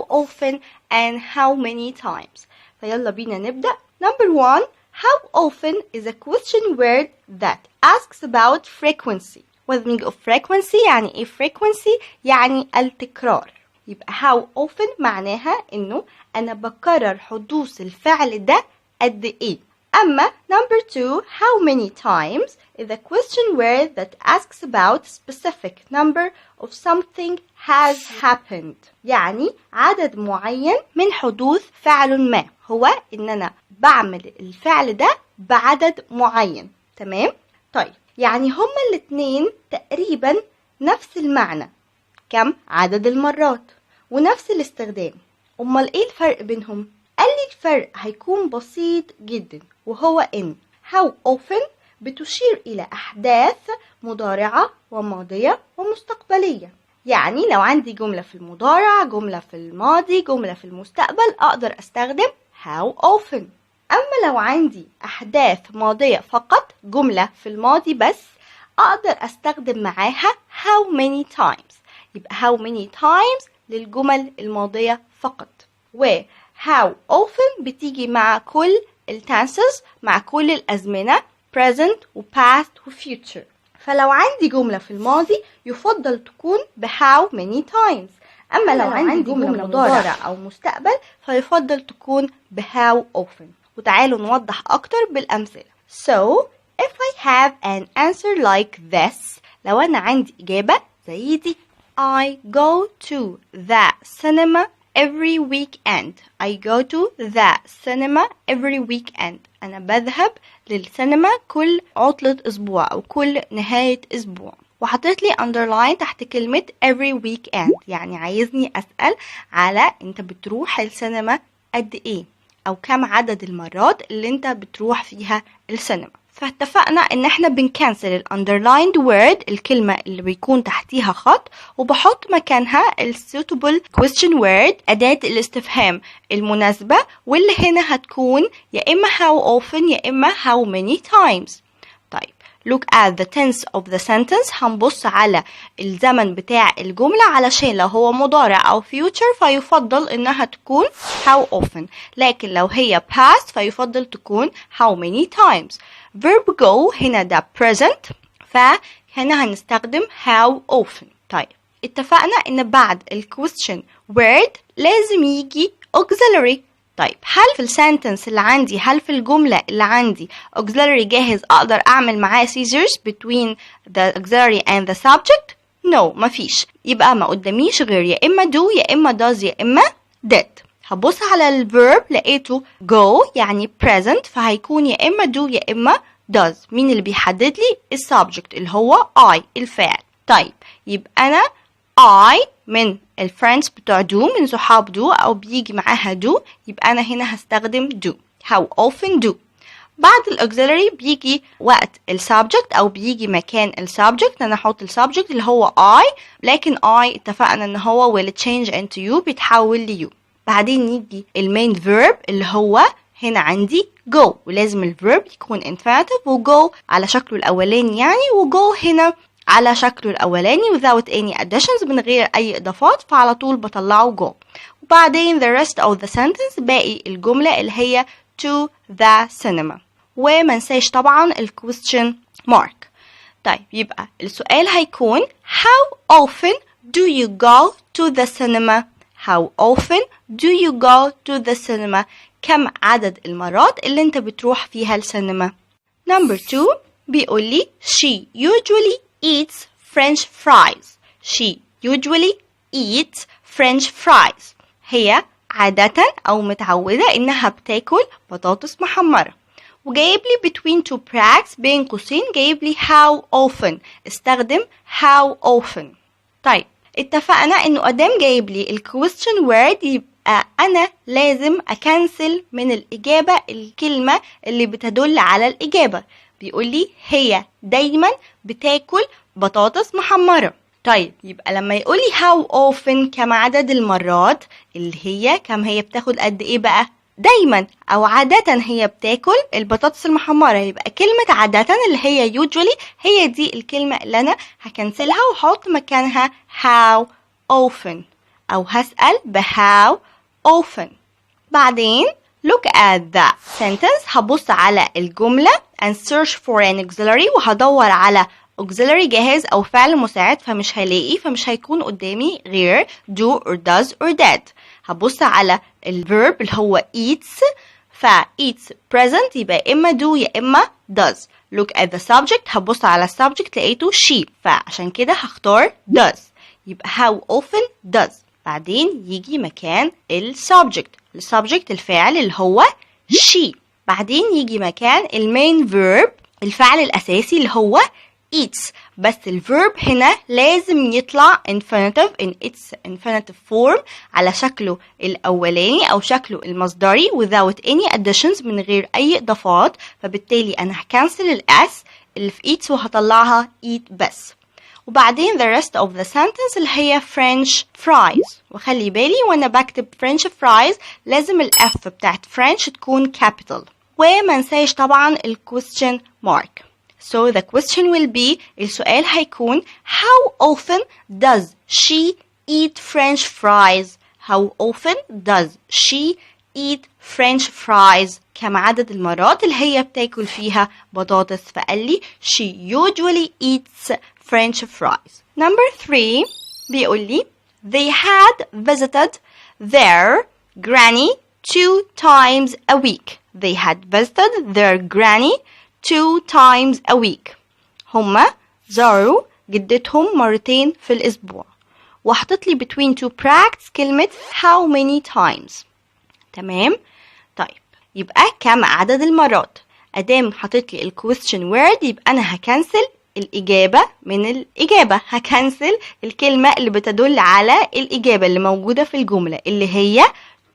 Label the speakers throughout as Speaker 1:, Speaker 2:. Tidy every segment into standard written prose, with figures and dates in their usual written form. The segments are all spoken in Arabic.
Speaker 1: often and how many times. فيلا بينا نبدأ. Number 1. How often is a question word that asks about frequency. What the meaning of frequency؟ يعني ايه frequency؟ يعني التكرار. يبقى how often معناها انه انا بكرر حدوث الفعل ده قد ايه. اما number 2. How many times is a question word that asks about specific number of something has happened. يعني عدد معين من حدوث فعل ما. هو ان انا بعمل الفعل ده بعدد معين. تمام؟ طيب يعني هما الاتنين تقريبا نفس المعنى. كم عدد المرات ونفس الاستخدام. امال ايه الفرق بينهم؟ قال لي الفرق هيكون بسيط جدا، وهو ان how often بتشير الى احداث مضارعة وماضية ومستقبلية. يعني لو عندي جملة في المضارع، جملة في الماضي، جملة في المستقبل، اقدر استخدم how often. اما لو عندي احداث ماضية فقط، جملة في الماضي بس، اقدر استخدم معاها how many times. يبقى how many times للجمل الماضية فقط، و how often بتيجي مع كل التنسز، مع كل الأزمنة present و past و future. فلو عندي جملة في الماضي يفضل تكون ب how many times. أما لو عندي جملة مضارع أو مستقبل فيفضل تكون ب how often. وتعالوا نوضح أكتر بالأمثلة. So if I have an answer like this، لو أنا عندي إجابة زي دي: I go to the cinema every weekend. I go to the cinema every weekend. أنا بذهب للسينما كل عطلة أسبوع أو كل نهاية أسبوع. وحطيت لي underline تحت كلمة every weekend، يعني عايزني أسأل على أنت بتروح السينما قد إيه، أو كم عدد المرات اللي أنت بتروح فيها السينما. فاتفقنا ان احنا بنكنسل ال underlined word، الكلمة اللي بيكون تحتيها خط، وبحط مكانها ال suitable question word، أداة الاستفهام المناسبة، واللي هنا هتكون يا إما how often يا إما how many times. طيب look at the tense of the sentence. هنبص على الزمن بتاع الجملة علشان لو هو مضارع أو future فيفضل إنها تكون how often، لكن لو هي past فيفضل تكون how many times. verb go هنا ده present، فهنا هنستخدم how often. طيب اتفقنا إن بعد ال question word لازم يجي auxiliary. طيب هل في السنتنس اللي عندي، هل في الجملة اللي عندي auxiliary جاهز أقدر أعمل معاه scissors between the auxiliary and the subject؟ No، مفيش. يبقى ما قداميش غير يا إما do يا إما does يا إما did. هبص على الverb لقيته go يعني present، فهيكون يا إما do يا إما does. مين اللي بيحدد لي؟ السبجكت اللي هو I الفاعل. طيب يبقى أنا I من الفريندز بتوع do، من صحاب do أو بيجي معاها do، يبقى أنا هنا هستخدم do. how often do. بعد الauxiliary بيجي وقت السبجكت أو بيجي مكان السبجكت، أنا أحط السبجكت اللي هو I، لكن I اتفقنا إن هو will change into you، بيتحول ل you. بعدين يجي المين verb اللي هو هنا عندي go، ولازم الverb يكون infinitive، و go على شكله الأولاني يعني، و go هنا على شكله الأولاني without any additions، من غير أي إضافات، فعلى طول بطلعه go. وبعدين the rest of the sentence باقي الجملة اللي هي to the cinema، ومنساش طبعا ال question mark. طيب يبقى السؤال هيكون how often do you go to the cinema؟ how often do you go to the cinema؟ كم عدد المرات اللي انت بتروح فيها السينما؟ number 2 بيقول لي she usually eats French fries. She usually eats French fries. هي عادة أو متعودة إنها بتاكل بطاطس محمرة. وجايب لي between two brackets بين قوسين جايب لي how often. استخدم how often. طيب اتفقنا إنه أدام جايب لي ال question word يبقى أنا لازم أكنسل من الإجابة الكلمة اللي بتدل على الإجابة. بيقول لي هي دايما بتاكل بطاطس محمرة. طيب يبقى لما يقول لي how often كم عدد المرات، اللي هي كم هي بتاخد قد ايه بقى؟ دايما او عادة هي بتاكل البطاطس المحمرة، يبقى كلمة عادة اللي هي usually هي دي الكلمة اللي انا هكنسلها وحط مكانها how often. أو هسأل how often. بعدين look at the sentence. هبص على الجملة and search for an auxiliary. وهدور على auxiliary جاهز أو فعل مساعد، فمش فمش هيكون قدامي غير do or does or did. هبص على الverb اللي هو eats، eats present يبقى إما do يا إما does. look at the subject. هبص على subject لقيته she، فعشان كده هختار does. يبقى how often does. بعدين يجي مكان السبجكت الفعل اللي هو she. بعدين يجي مكان المين verb الفعل الأساسي اللي هو eats، بس الverb هنا لازم يطلع infinitive in its infinitive form على شكله الأولاني أو شكله المصدري without any additions، من غير أي إضافات. فبالتالي أنا هكنسل الأس اللي في eats وهطلعها eat بس. وبعدين the rest of the sentence اللي هي French fries. وخلي بالي وانا بكتب French fries لازم ال F بتاعت French تكون capital، وما نساش طبعا ال question mark. So the question will be، السؤال هيكون how often does she eat French fries? How often does she eat French fries؟ كم عدد المرات اللي هي بتاكل فيها بطاطس؟ فقال لي she usually eats French fries. Number 3 بيقول لي they had visited their granny 2 times a week. They had visited their granny 2 times a week. هما زاروا جدتهم مرتين في الأسبوع. وحطت لي between two brackets كلمة how many times. تمام؟ طيب يبقى كم عدد المرات؟ أدام حطت لي ال question word يبقى أنا هكنسل الإجابة من الإجابة، هكنسل الكلمة اللي بتدل على الإجابة اللي موجودة في الجملة اللي هي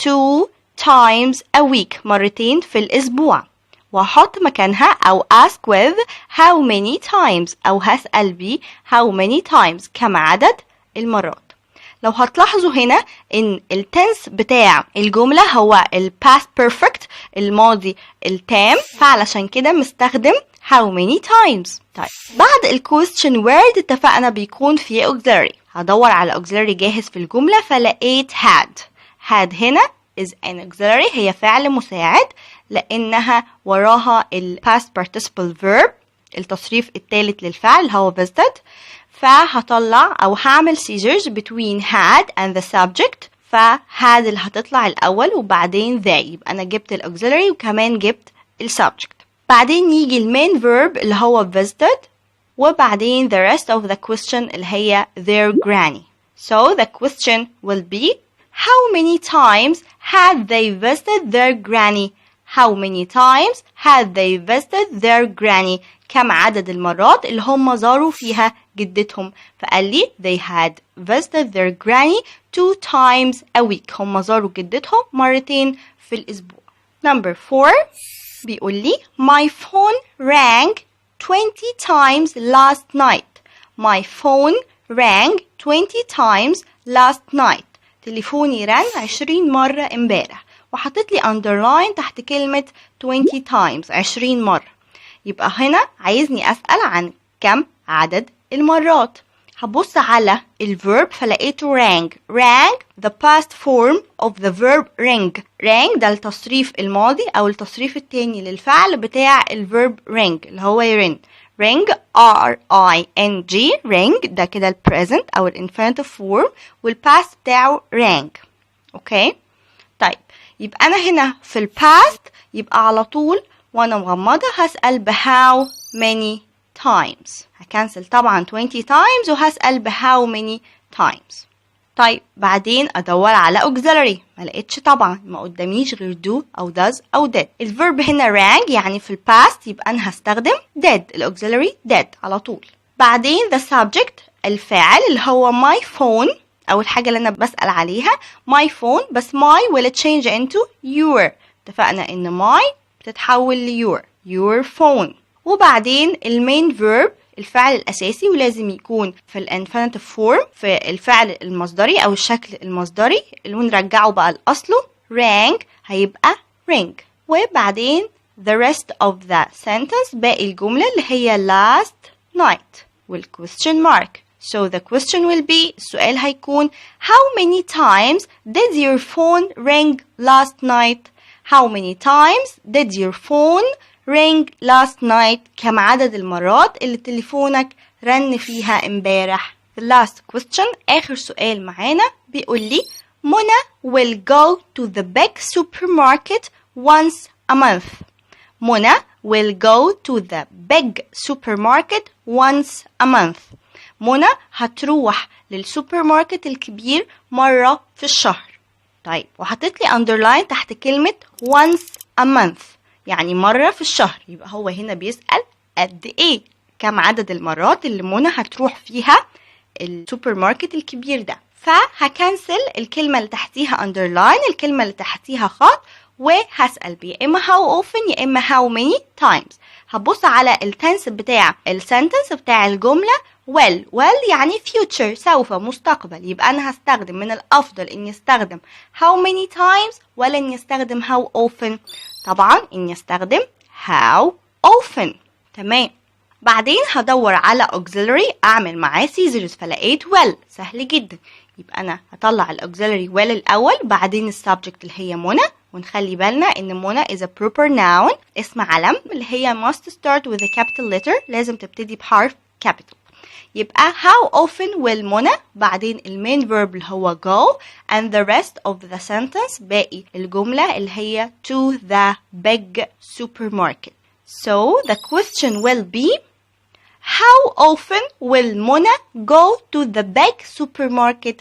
Speaker 1: 2 times a week، مرتين في الأسبوع، وهحط مكانها أو ask with how many times، أو هسأل بي how many times، كم عدد المرات. لو هتلاحظوا هنا إن التنس بتاع الجملة هو ال past perfect، الماضي التام، فعلشان كده مستخدم how many times. طيب بعد ال question word اتفقنا بيكون فيه auxiliary. هدور على auxiliary جاهز في الجملة فلقيت had هنا is an auxiliary، هي فعل مساعد لأنها وراها ال past participle verb التصريف الثالث للفعل هو visited. فهطلع أو هعمل scissors between had and the subject، فهاد اللي هتطلع الأول وبعدين they، يبقى أنا جبت ال auxiliary وكمان جبت ال subject. بعدين يجي المين verb اللي هو visited، وبعدين the rest of the question اللي هي their granny. So the question will be how many times had they visited their granny? How many times had they visited their granny? كم عدد المرات اللي هم زاروا فيها جدتهم؟ فقال لي they had visited their granny 2 times a week. هم زاروا جدتهم مرتين في الأسبوع. Number 4 بيقول لي my phone rang 20 times last night. My phone rang 20 times last night. تليفوني رن 20 مرة امبارح، وحطيت لي underline تحت كلمة 20 times 20 مرة. يبقى هنا عايزني أسأل عن كم عدد المرات. هبص على الverb فلقيته rang the past form of the verb ring ده التصريف الماضي أو التصريف التاني للفعل بتاع الverb ring اللي هو يرن. ring R-I-N-G ring ده كده ال present أو ال infinitive form، والpast بتاعه rang. أوكي طيب يبقى أنا هنا في ال past يبقى على طول وأنا مغمضة هسأل ب how many times. هكنسل طبعا 20 times وهسأل ب how many times. طيب بعدين أدور على auxiliary، ما لقيتش طبعا، ما قداميش غير do أو does أو did. الverb هنا rang يعني في past يبقى أنا هستخدم did، الauxiliary did على طول. بعدين the subject الفاعل اللي هو my phone أو الحاجة اللي أنا بسأل عليها my phone، بس my will change into your. اتفقنا إن my بتتحول ل your phone. وبعدين المين verb الفعل الأساسي، ولازم يكون في الانفينيتيف فورم في الفعل المصدري أو الشكل المصدري اللي ونرجعه بقى لأصله rang هيبقى ring. وبعدين the rest of the sentence باقي الجملة اللي هي last night والquestion mark. So the question will be, السؤال هيكون how many times did your phone ring last night? How many times did your phone ring last night? كم عدد المرات اللي تليفونك رن فيها امبارح؟ The last question, آخر سؤال معانا بيقول لي منى will go to the big supermarket once a month. منى will go to the big supermarket once a month. منى هتروح للسوبر ماركت الكبير مرة في الشهر. طيب وحطيت لي underline تحت كلمة once a month يعني مرة في الشهر. يبقى هو هنا بيسأل قد ايه كم عدد المرات اللي منى هتروح فيها السوبر ماركت الكبير ده. فهكنسل الكلمة اللي تحتيها underline الكلمة اللي تحتيها خط وهسأل بيه يا إما how often يا إما how many times. هبص على التنس بتاع السنتنس بتاع الجملة well يعني future سوف مستقبل. يبقى أنا هستخدم من الأفضل إني استخدم how many times ولا إني استخدم how often؟ طبعا إني استخدم how often. تمام. بعدين هدور على auxiliary أعمل معاه scissors فلقيت well سهل جدا. يبقى أنا هطلع الauxiliary well الأول بعدين السبجكت اللي هي منى. ونخلي بالنا إن منى is a proper noun اسم علم اللي هي must start with a capital letter لازم تبتدي بحرف capital. يبقى how often will منى بعدين المين verb اللي هو go and the rest of the sentence باقي الجملة اللي هي to the big supermarket. So the question will be how often will منى go to the big supermarket?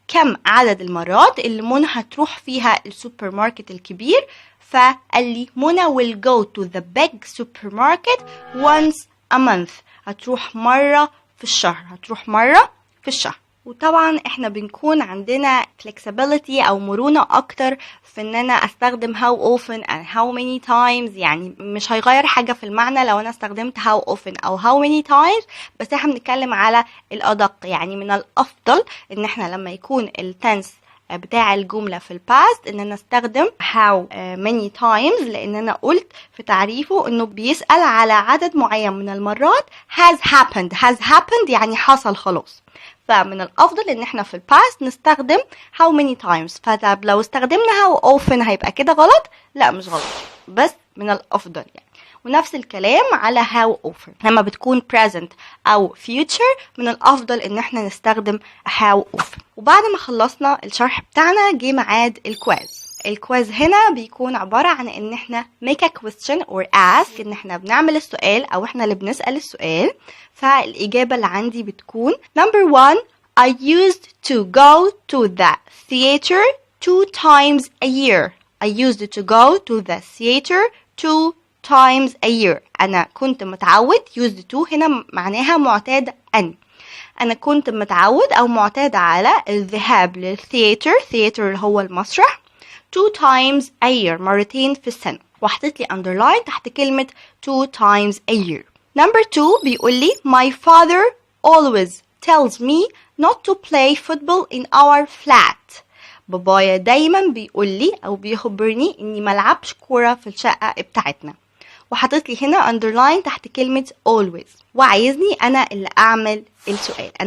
Speaker 1: كم عدد المرات اللي منى هتروح فيها السوبر ماركت الكبير؟ فقال لي منى will go to the big supermarket once a month. هتروح مرة في الشهر. هتروح مرة في الشهر. وطبعا احنا بنكون عندنا flexibility او مرونة اكتر في ان انا استخدم how often and how many times. يعني مش هيغير حاجة في المعنى لو انا استخدمت how often او how many times بس احنا بنتكلم على الادق. يعني من الافضل ان احنا لما يكون التنس بتاع الجملة في الباست ان انا استخدم how many times لان انا قلت في تعريفه انه بيسأل على عدد معين من المرات has happened يعني حصل خلاص. فمن الافضل ان احنا في الباست نستخدم how many times. فطب لو استخدمنا how often هيبقى كده غلط؟ لا مش غلط بس من الافضل يعني. ونفس الكلام على how often لما بتكون present او future من الافضل ان احنا نستخدم how often. وبعد ما خلصنا الشرح بتاعنا جه ميعاد الكواز. الكواز هنا بيكون عبارة عن ان احنا make a question or ask ان احنا بنعمل السؤال او احنا اللي بنسأل السؤال. فالإجابة اللي عندي بتكون number 1 I used to go to the theater 2 times a year. I used to go to the theater 2 times a year. أنا كنت متعود used to هنا معناها معتاد أنا كنت متعود أو معتاد على الذهاب للثياتر. theater اللي هو المسرح 2 times a year مرتين في السنة. وحطيت لي underline تحت كلمة 2 times a year. Number 2 بيقول لي my father always tells me not to play football in our flat. بابايا دايما بيقول لي أو بيخبرني إني ملعبش كورة في الشقة بتاعتنا. وحطيت لي هنا underline تحت كلمة always وعايزني أنا اللي أعمل السؤال.